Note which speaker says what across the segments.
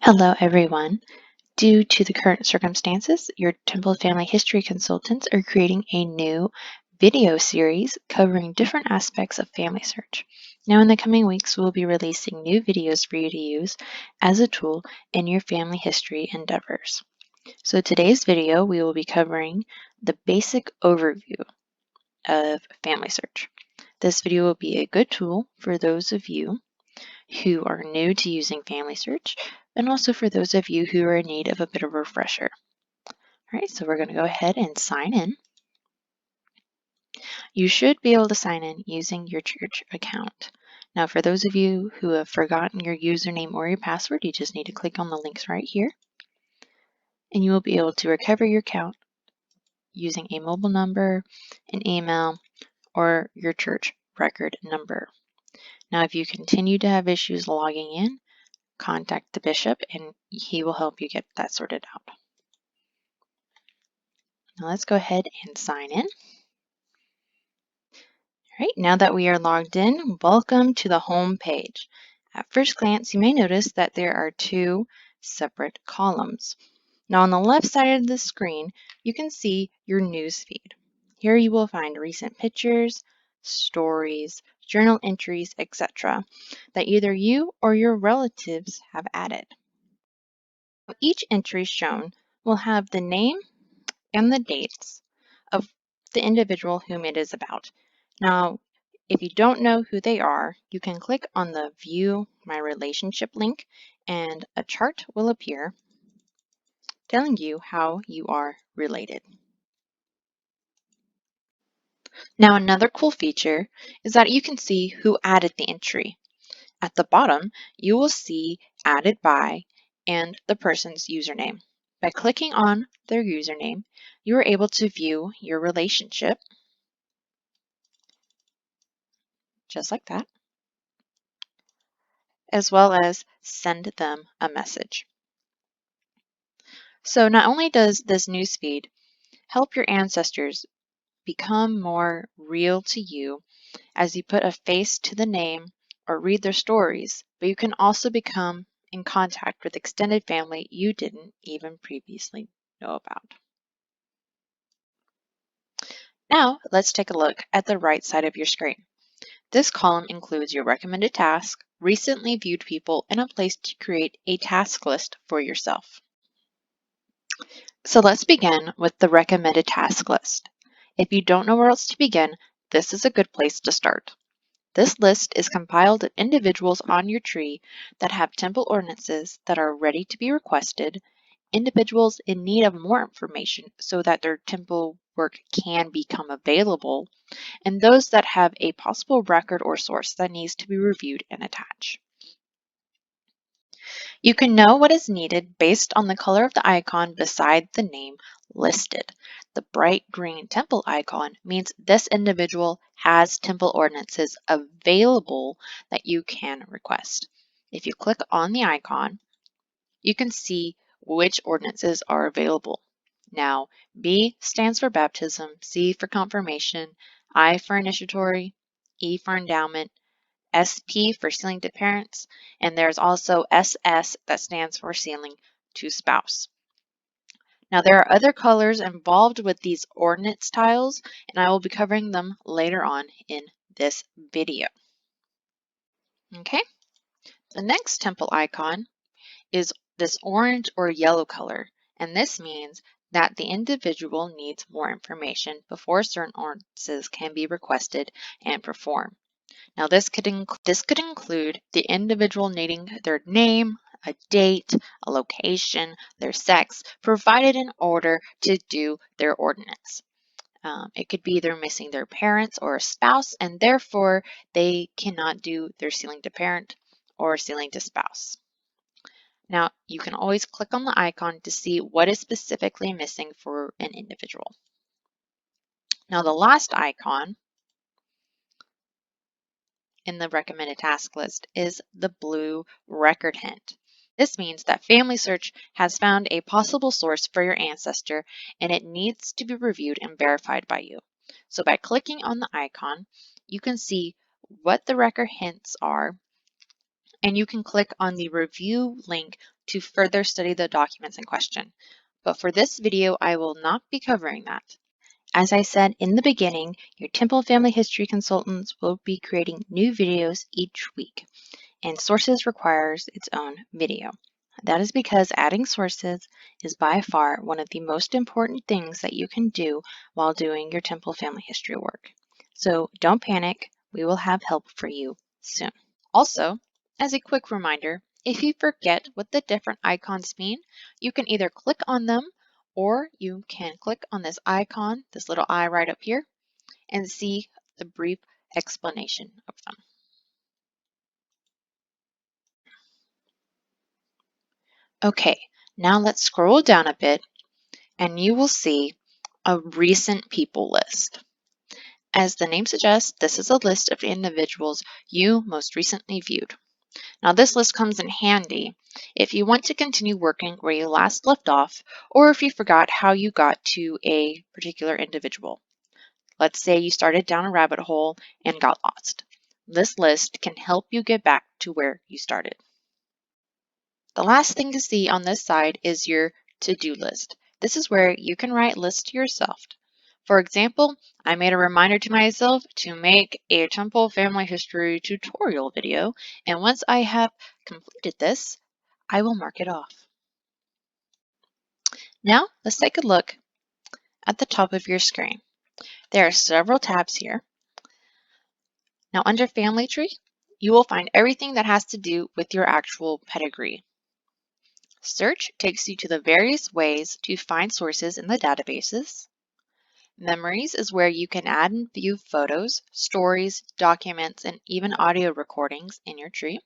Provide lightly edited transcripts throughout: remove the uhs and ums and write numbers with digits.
Speaker 1: Hello, everyone. Due to the current circumstances, your Temple Family History Consultants are creating a new video series covering different aspects of Family Search. Now, in the coming weeks, we'll be releasing new videos for you to use as a tool in your family history endeavors. So, today's video, we will be covering the basic overview of Family Search. This video will be a good tool for those of you who are new to using Family Search, and also for those of you who are in need of a bit of a refresher. All right, so we're going to go ahead and sign in. You should be able to sign in using your church account. Now, for those of you who have forgotten your username or your password, you just need to click on the links right here, and you will be able to recover your account using a mobile number, an email, or your church record number. Now, if you continue to have issues logging in, contact the bishop and he will help you get that sorted out. Now let's go ahead and sign in. All right, now that we are logged in, welcome to the home page. At first glance, you may notice that there are two separate columns. Now on the left side of the screen, you can see your news feed. Here you will find recent pictures, stories, journal entries, etc. that either you or your relatives have added. Each entry shown will have the name and the dates of the individual whom it is about. Now, if you don't know who they are, you can click on the View My Relationship link and a chart will appear telling you how you are related. Now, another cool feature is that you can see who added the entry. At the bottom, you will see Added By and the person's username. By clicking on their username, you are able to view your relationship, just like that, as well as send them a message. So not only does this newsfeed help your ancestors become more real to you as you put a face to the name or read their stories, but you can also become in contact with extended family you didn't even previously know about. Now, let's take a look at the right side of your screen. This column includes your recommended task, recently viewed people, and a place to create a task list for yourself. So let's begin with the recommended task list. If you don't know where else to begin, this is a good place to start. This list is compiled of individuals on your tree that have temple ordinances that are ready to be requested, individuals in need of more information so that their temple work can become available, and those that have a possible record or source that needs to be reviewed and attached. You can know what is needed based on the color of the icon beside the name listed. The bright green temple icon means this individual has temple ordinances available that you can request. If you click on the icon, you can see which ordinances are available. Now, B stands for baptism, C for confirmation, I for initiatory, E for endowment, SP for sealing to parents, and there's also SS that stands for sealing to spouse. Now there are other colors involved with these ordinance tiles, and I will be covering them later on in this video. Okay, the next temple icon is this orange or yellow color, and this means that the individual needs more information before certain ordinances can be requested and performed. Now this could include the individual needing their name, a date, a location, their sex, provided in order to do their ordinance. It could be they're missing their parents or a spouse, and therefore they cannot do their sealing to parent or sealing to spouse. Now you can always click on the icon to see what is specifically missing for an individual. Now the last icon in the recommended task list is the blue record hint. This means that Family Search has found a possible source for your ancestor and it needs to be reviewed and verified by you. So by clicking on the icon, you can see what the record hints are and you can click on the review link to further study the documents in question. But for this video, I will not be covering that. As I said in the beginning, your Temple Family History consultants will be creating new videos each week, and sources requires its own video. That is because adding sources is by far one of the most important things that you can do while doing your Temple Family History work. So don't panic, we will have help for you soon. Also, as a quick reminder, if you forget what the different icons mean, you can either click on them or you can click on this icon, this little eye right up here, and see the brief explanation of them. Okay, now let's scroll down a bit and you will see a recent people list. As the name suggests, this is a list of individuals you most recently viewed. Now this list comes in handy if you want to continue working where you last left off, or if you forgot how you got to a particular individual. Let's say you started down a rabbit hole and got lost. This list can help you get back to where you started. The last thing to see on this side is your to-do list. This is where you can write lists to yourself. For example, I made a reminder to myself to make a Temple Family History tutorial video, and once I have completed this, I will mark it off. Now, let's take a look at the top of your screen. There are several tabs here. Now, under Family Tree, you will find everything that has to do with your actual pedigree. Search takes you to the various ways to find sources in the databases. Memories is where you can add and view photos, stories, documents, and even audio recordings in your tree.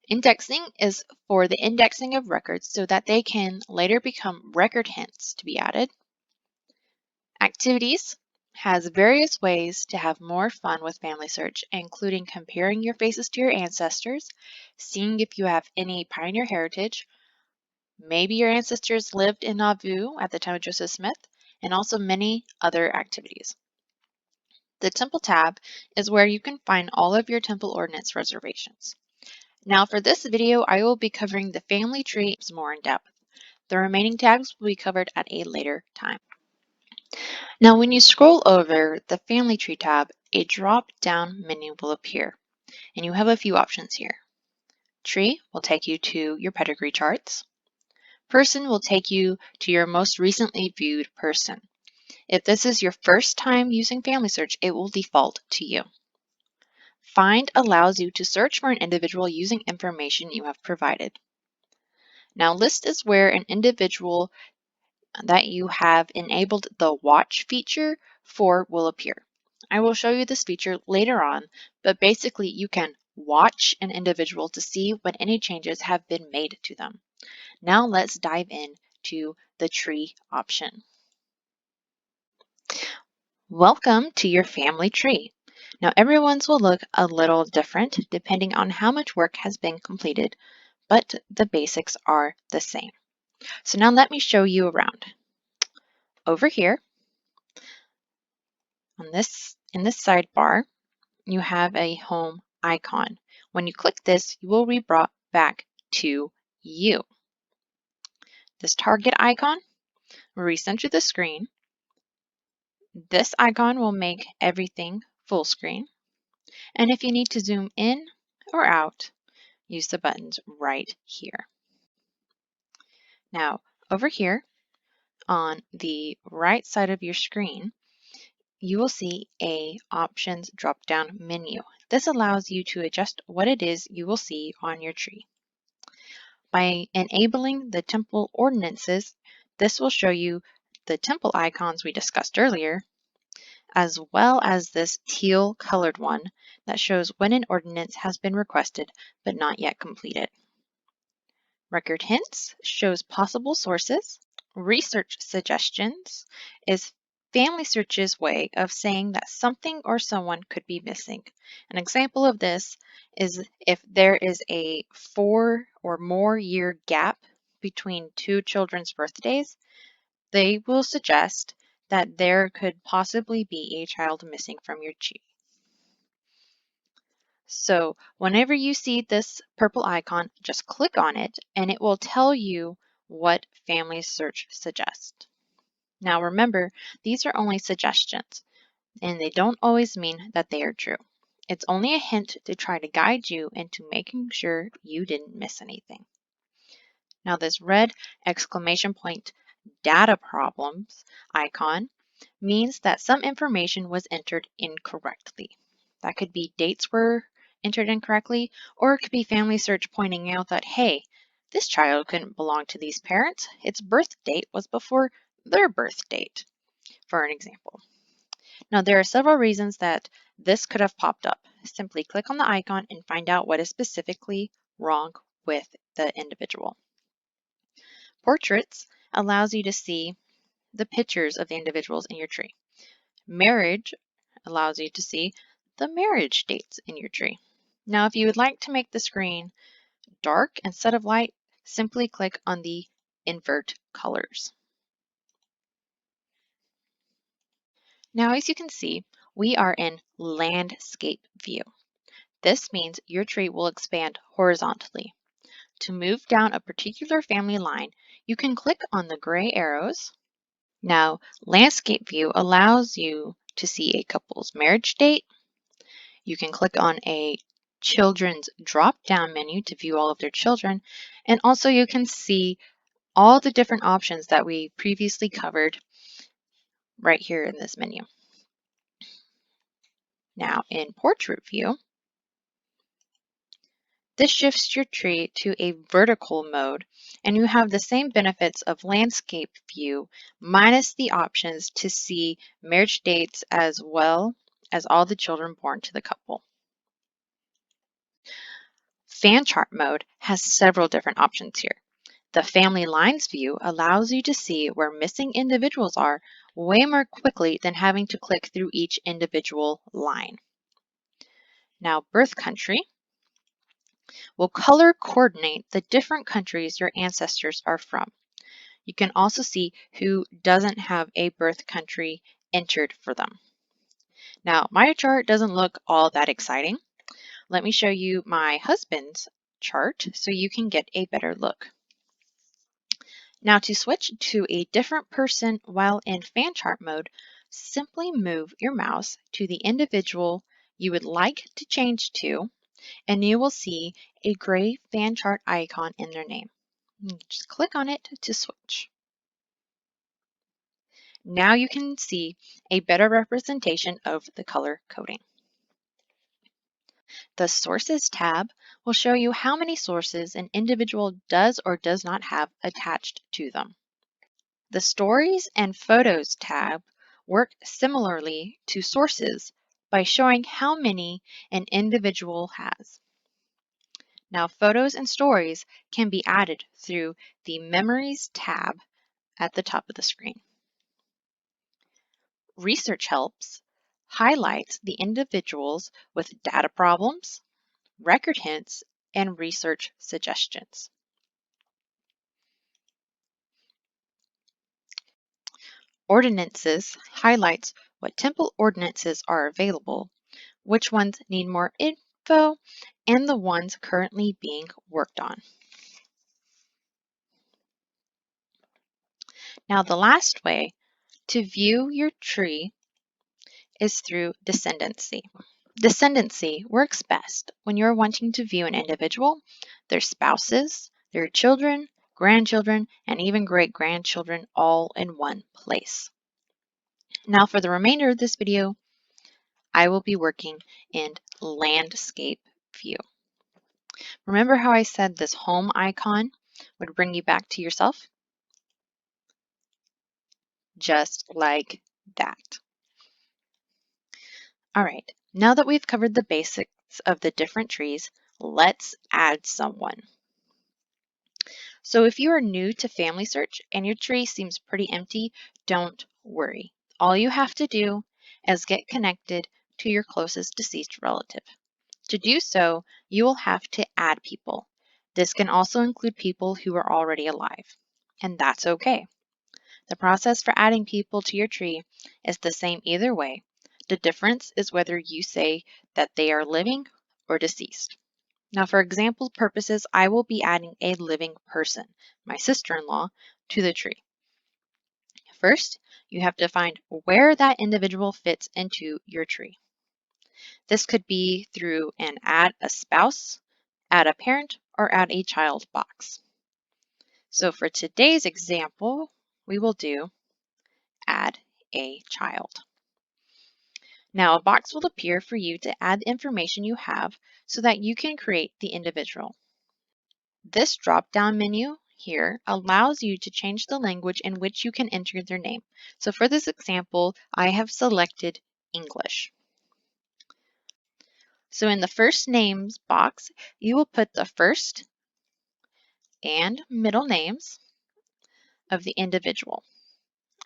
Speaker 1: Indexing is for the indexing of records so that they can later become record hints to be added. Activities has various ways to have more fun with Family Search, including comparing your faces to your ancestors, seeing if you have any pioneer heritage, maybe your ancestors lived in Nauvoo at the time of Joseph Smith, and also many other activities. The Temple tab is where you can find all of your Temple Ordinance reservations. Now for this video, I will be covering the family tree more in depth. The remaining tabs will be covered at a later time. Now when you scroll over the family tree tab, a drop-down menu will appear, and you have a few options here. Tree will take you to your pedigree charts. Person will take you to your most recently viewed person. If this is your first time using Family Search, it will default to you. Find allows you to search for an individual using information you have provided. Now, List is where an individual that you have enabled the Watch feature for will appear. I will show you this feature later on, but basically you can watch an individual to see when any changes have been made to them. Now let's dive in to the tree option. Welcome to your family tree. Now everyone's will look a little different depending on how much work has been completed, but the basics are the same. So now let me show you around. Over here, in this sidebar, you have a home icon. When you click this, you will be brought back to you. This target icon will recenter the screen. This icon will make everything full screen. And if you need to zoom in or out, use the buttons right here. Now, over here on the right side of your screen, you will see a options drop-down menu. This allows you to adjust what it is you will see on your tree. By enabling the temple ordinances, this will show you the temple icons we discussed earlier, as well as this teal colored one that shows when an ordinance has been requested but not yet completed. Record hints shows possible sources. Research suggestions is Family Search's way of saying that something or someone could be missing. An example of this is if there is a 4 or more year gap between two children's birthdays, they will suggest that there could possibly be a child missing from your tree. So whenever you see this purple icon, just click on it and it will tell you what Family Search suggests. Now remember, these are only suggestions and they don't always mean that they are true. It's only a hint to try to guide you into making sure you didn't miss anything. Now this red exclamation point data problems icon means that some information was entered incorrectly. That could be dates were entered incorrectly, or it could be Family Search pointing out that, hey, this child couldn't belong to these parents. Its birth date was before their birth date, for an example. Now, there are several reasons that this could have popped up. Simply click on the icon and find out what is specifically wrong with the individual. Portraits allows you to see the pictures of the individuals in your tree. Marriage allows you to see the marriage dates in your tree. Now, if you would like to make the screen dark instead of light, simply click on the invert colors. Now, as you can see, we are in landscape view. This means your tree will expand horizontally. To move down a particular family line, you can click on the gray arrows. Now, landscape view allows you to see a couple's marriage date. You can click on a children's drop-down menu to view all of their children. And also you can see all the different options that we previously covered right here in this menu. Now in portrait view, this shifts your tree to a vertical mode and you have the same benefits of landscape view minus the options to see marriage dates as well as all the children born to the couple. Fan chart mode has several different options here. The family lines view allows you to see where missing individuals are way more quickly than having to click through each individual line. Now, birth country will color coordinate the different countries your ancestors are from. You can also see who doesn't have a birth country entered for them. Now, my chart doesn't look all that exciting. Let me show you my husband's chart so you can get a better look. Now to switch to a different person while in fan chart mode, simply move your mouse to the individual you would like to change to, and you will see a gray fan chart icon in their name. You just click on it to switch. Now you can see a better representation of the color coding. The Sources tab will show you how many sources an individual does or does not have attached to them. The Stories and Photos tab work similarly to Sources by showing how many an individual has. Now, photos and stories can be added through the Memories tab at the top of the screen. Research Helps highlights the individuals with data problems, record hints, and research suggestions. Ordinances highlights what temple ordinances are available, which ones need more info, and the ones currently being worked on. Now, the last way to view your tree is through descendancy. Descendancy works best when you're wanting to view an individual, their spouses, their children, grandchildren, and even great-grandchildren all in one place. Now, for the remainder of this video, I will be working in landscape view. Remember how I said this home icon would bring you back to yourself? Just like that. All right, now that we've covered the basics of the different trees, let's add someone. So if you are new to Family Search and your tree seems pretty empty, don't worry. All you have to do is get connected to your closest deceased relative. To do so, you will have to add people. This can also include people who are already alive, and that's okay. The process for adding people to your tree is the same either way. The difference is whether you say that they are living or deceased. Now, for example purposes, I will be adding a living person, my sister-in-law, to the tree. First, you have to find where that individual fits into your tree. This could be through an add a spouse, add a parent, or add a child box. So for today's example, we will do add a child. Now a box will appear for you to add the information you have so that you can create the individual. This drop-down menu here allows you to change the language in which you can enter their name. So for this example, I have selected English. So in the first names box, you will put the first and middle names of the individual.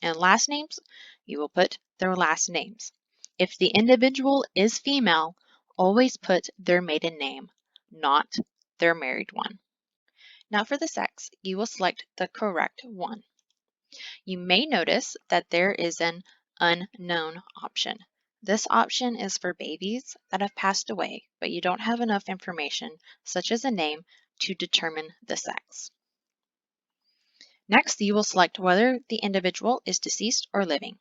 Speaker 1: And last names, you will put their last names. If the individual is female, always put their maiden name, not their married one. Now for the sex, you will select the correct one. You may notice that there is an unknown option. This option is for babies that have passed away, but you don't have enough information, such as a name, to determine the sex. Next, you will select whether the individual is deceased or living.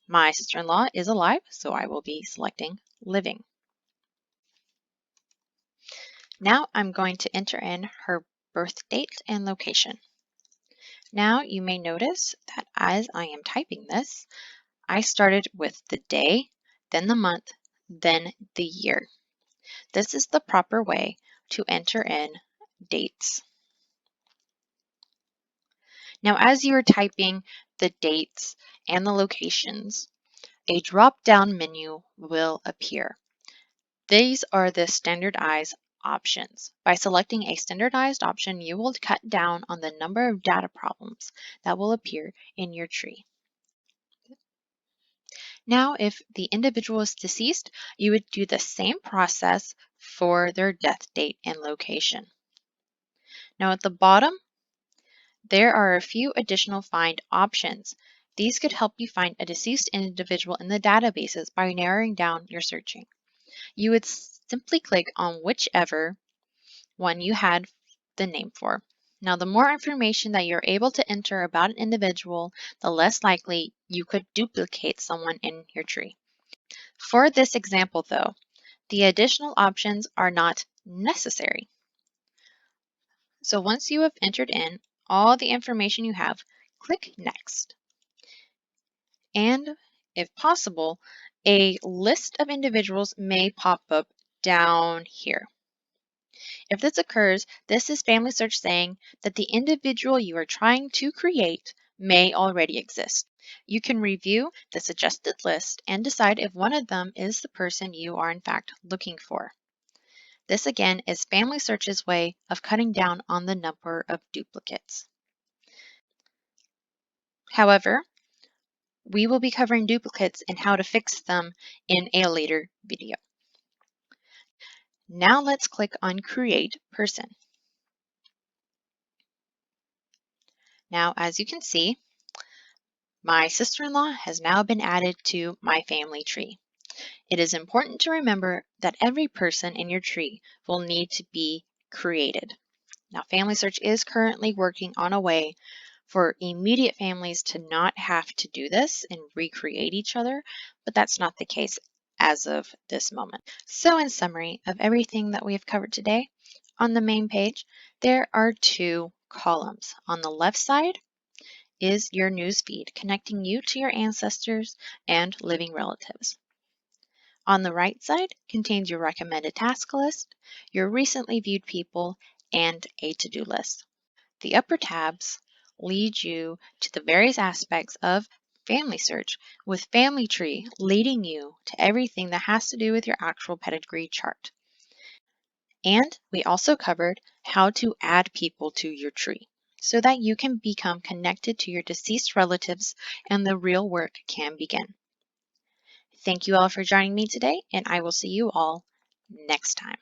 Speaker 1: My sister-in-law is alive, so I will be selecting living. Now I'm going to enter in her birth date and location. Now you may notice that as I am typing this, I started with the day, then the month, then the year. This is the proper way to enter in dates. Now, as you are typing the dates and the locations, a drop-down menu will appear. These are the standardized options. By selecting a standardized option, you will cut down on the number of data problems that will appear in your tree. Now, if the individual is deceased, you would do the same process for their death date and location. Now at the bottom, there are a few additional find options. These could help you find a deceased individual in the databases by narrowing down your searching. You would simply click on whichever one you had the name for. Now, the more information that you're able to enter about an individual, the less likely you could duplicate someone in your tree. For this example, though, the additional options are not necessary. So once you have entered in all the information you have, click Next. And if possible, a list of individuals may pop up down here. If this occurs, this is Family Search saying that the individual you are trying to create may already exist. You can review the suggested list and decide if one of them is the person you are in fact looking for. This again is Family Search's way of cutting down on the number of duplicates. However, we will be covering duplicates and how to fix them in a later video. Now let's click on Create Person. Now, as you can see, my sister-in-law has now been added to my family tree. It is important to remember that every person in your tree will need to be created. Now, Family Search is currently working on a way for immediate families to not have to do this and recreate each other, but that's not the case as of this moment. So in summary of everything that we have covered today, on the main page, there are two columns. On the left side is your news feed, connecting you to your ancestors and living relatives. On the right side contains your recommended task list, your recently viewed people, and a to-do list. The upper tabs lead you to the various aspects of Family Search, with Family Tree leading you to everything that has to do with your actual pedigree chart. And we also covered how to add people to your tree so that you can become connected to your deceased relatives and the real work can begin. Thank you all for joining me today, and I will see you all next time.